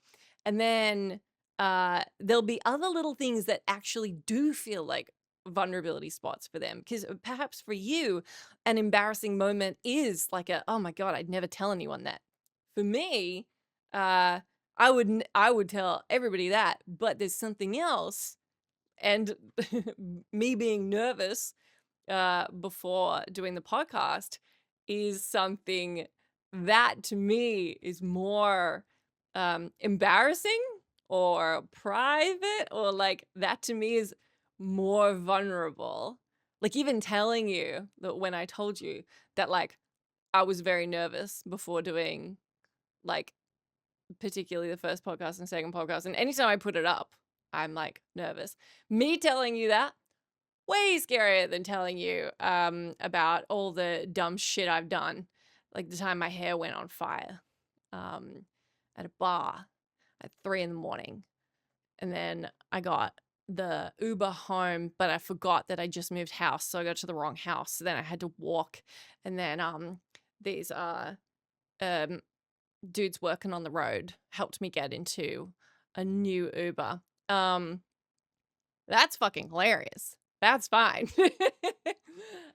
And then there'll be other little things that actually do feel like vulnerability spots for them because perhaps for you an embarrassing moment is like a, oh my god, I'd never tell anyone that. For me, uh I would tell everybody that, but there's something else. And me being nervous before doing the podcast is something that to me is more embarrassing or private, or like that to me is more vulnerable. Like even telling you that when I told you that like I was very nervous before doing like particularly the first podcast and second podcast, and anytime I put it up, I'm like nervous. Me telling you that way scarier than telling you about all the dumb shit I've done, like the time my hair went on fire um, at a bar at 3 in the morning, and then I got the Uber home, but I forgot that I just moved house, so I got to the wrong house. So then I had to walk, and then these um, dudes working on the road helped me get into a new Uber. That's fucking hilarious. That's fine.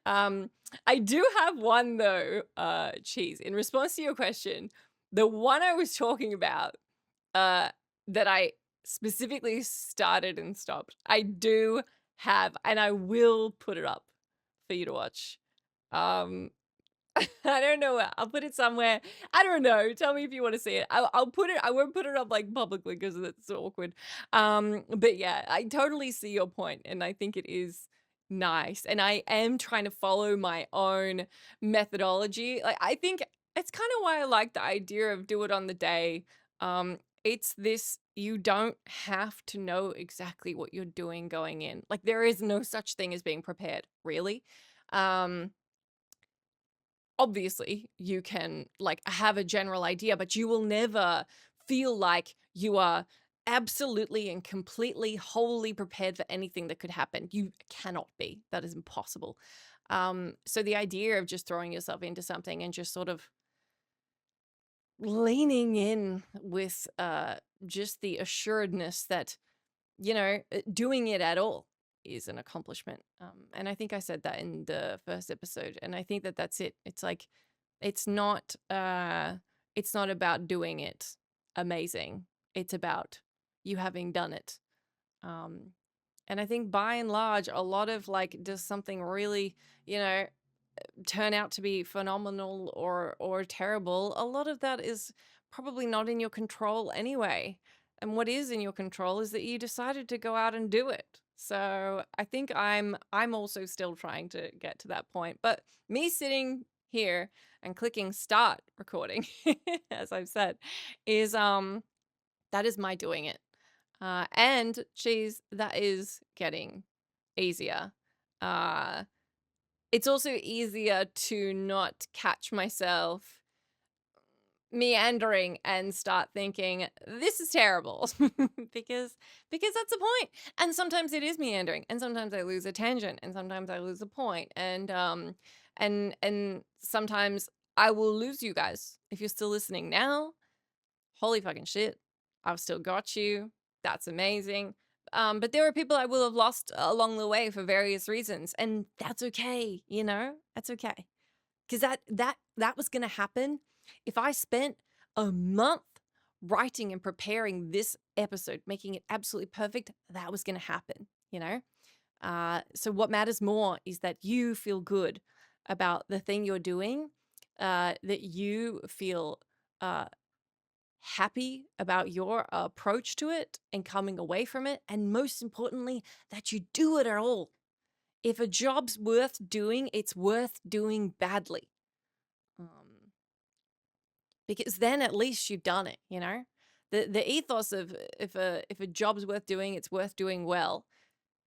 um, I do have one though, Cheese. In response to your question, the one I was talking about, that I specifically started and stopped, I do have, and I will put it up for you to watch. Um, I don't know where. I'll put it somewhere. I don't know. Tell me if you want to see it. I'll put it. I won't put it up like publicly because it's awkward. But yeah, I totally see your point, and I think it is nice. And I am trying to follow my own methodology. Like I think it's kind of why I like the idea of do it on the day. It's this. You don't have to know exactly what you're doing going in. Like there is no such thing as being prepared, really. Um, Obviously you can like have a general idea, but you will never feel like you are absolutely and completely wholly prepared for anything that could happen. You cannot be. That is impossible. So the idea of just throwing yourself into something and just sort of leaning in with just the assuredness that doing it at all is an accomplishment. And I think I said that in the first episode, and I think that that's it. It's like it's not about doing it amazing. It's about you having done it. Um, and I think by and large, a lot of like does something really, you know, turn out to be phenomenal or terrible, a lot of that is probably not in your control anyway. And what is in your control is that you decided to go out and do it. So I think I'm also still trying to get to that point. But me sitting here and clicking start recording, as I've said, is that is my doing it. And geez, that is getting easier. Uh it's also easier to not catch myself meandering and start thinking this is terrible because that's the point. And sometimes it is meandering, and sometimes I lose a tangent, and sometimes I lose a point, and sometimes I will lose you guys. If you're still listening now, holy fucking shit, I've still got you. That's amazing. But there are people I will have lost along the way for various reasons, and that's okay, That's okay. Because that was gonna happen if I spent a month writing and preparing this episode, making it absolutely perfect. That was gonna happen. So what matters more is that you feel good about the thing you're doing, that you feel happy about your approach to it and coming away from it, and most importantly, that you do it at all. If a job's worth doing, it's worth doing badly. Because then at least you've done it. The ethos of if a job's worth doing, it's worth doing well.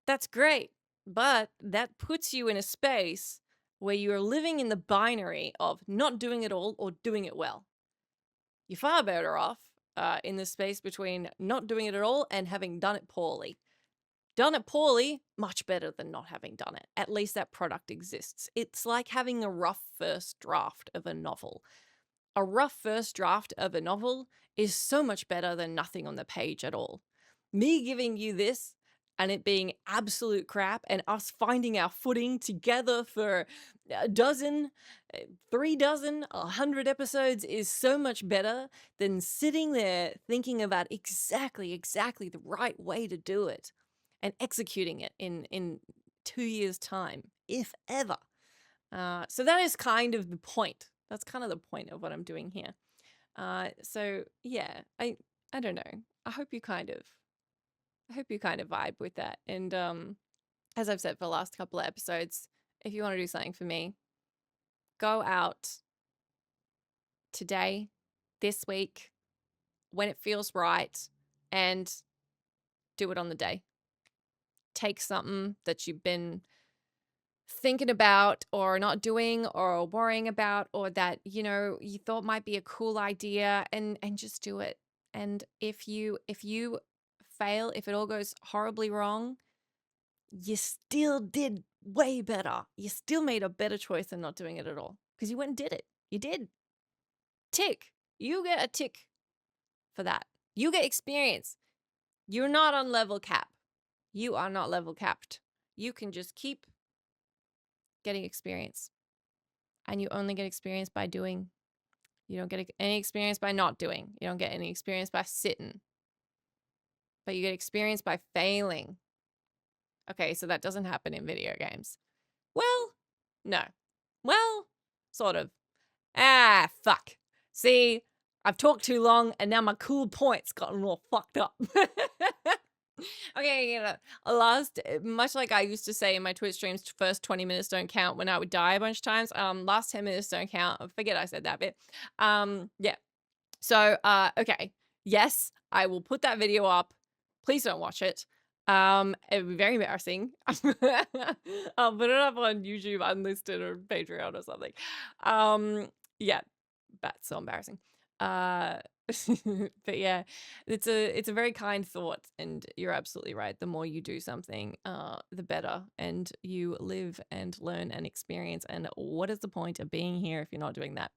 That's great, but that puts you in a space where you are living in the binary of not doing it all or doing it well. You're far better off in the space between not doing it at all and having done it poorly. Done it poorly, much better than not having done it. At least that product exists. It's like having a rough first draft of a novel. A rough first draft of a novel is so much better than nothing on the page at all. Me giving you this and it being absolute crap and us finding our footing together for a dozen, 3 dozen, 100 episodes is so much better than sitting there thinking about exactly the right way to do it and executing it in 2 years' time, if ever. So that is kind of the point. That's kind of the point of what I'm doing here. So yeah, I don't know. I hope you kind of vibe with that. And as I've said for the last couple of episodes, if you want to do something for me, go out today, this week, when it feels right, and do it on the day. Take something that you've been thinking about or not doing or worrying about, or that you thought might be a cool idea, and just do it. And if you fail, if it all goes horribly wrong, you still did way better. You still made a better choice than not doing it at all, because you went and did it. You did. Tick. You get a tick for that. You get experience. You're not on level cap. You are not level capped. You can just keep getting experience. And you only get experience by doing. You don't get any experience by not doing. You don't get any experience by sitting. But you get experience by failing. Okay, so that doesn't happen in video games. Well, no. Well, sort of. Ah, fuck. See, I've talked too long and now my cool point's gotten all fucked up. Okay, much like I used to say in my Twitch streams, first 20 minutes don't count when I would die a bunch of times. Last 10 minutes don't count. I forget I said that bit. Yeah. So, okay. Yes, I will put that video up. Please don't watch it. It would be very embarrassing. I'll put it up on YouTube unlisted or Patreon or something. Yeah, that's so embarrassing. But yeah, it's a very kind thought, and you're absolutely right. The more you do something, the better, and you live and learn and experience. And what is the point of being here if you're not doing that?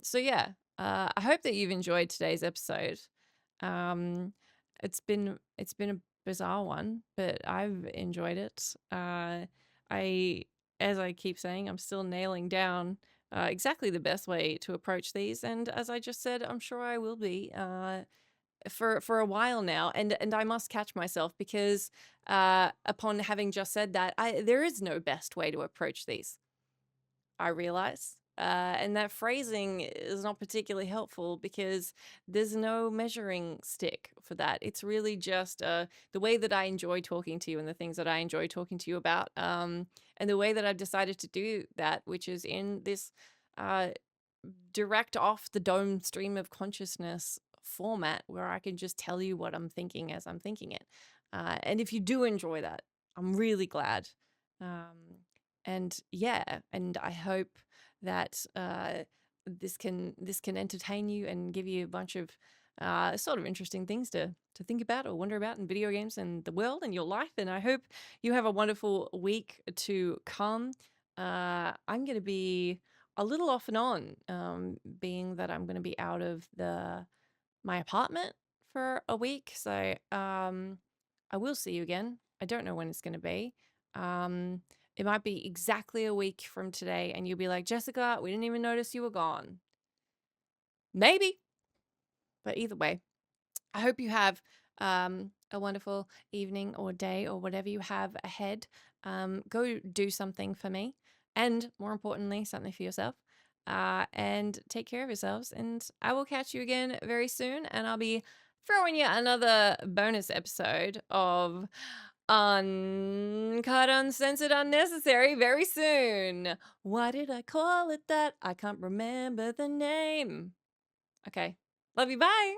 So yeah, I hope that you've enjoyed today's episode. It's been a bizarre one, but I've enjoyed it. As I keep saying, I'm still nailing down exactly the best way to approach these, and as I just said, I'm sure I will be for a while now. And I must catch myself, because upon having just said that, there is no best way to approach these, I realize. And that phrasing is not particularly helpful, because there's no measuring stick for that. It's really just the way that I enjoy talking to you and the things that I enjoy talking to you about, and the way that I've decided to do that, which is in this direct off the dome stream of consciousness format, where I can just tell you what I'm thinking as I'm thinking it. And if you do enjoy that, I'm really glad. And yeah, and I hope that this can entertain you and give you a bunch of sort of interesting things to think about or wonder about in video games and the world and your life. And I hope you have a wonderful week to come. I'm going to be a little off and on, being that I'm going to be out of my apartment for a week. So I will see you again. I don't know when it's going to be. It might be exactly a week from today, and you'll be like, Jessica, we didn't even notice you were gone. Maybe. But either way, I hope you have a wonderful evening or day or whatever you have ahead. Go do something for me, and more importantly, something for yourself. And take care of yourselves. And I will catch you again very soon. And I'll be throwing you another bonus episode of Uncut, Uncensored, Unnecessary very soon. Why did I call it that? I can't remember the name. Okay. Love you. Bye.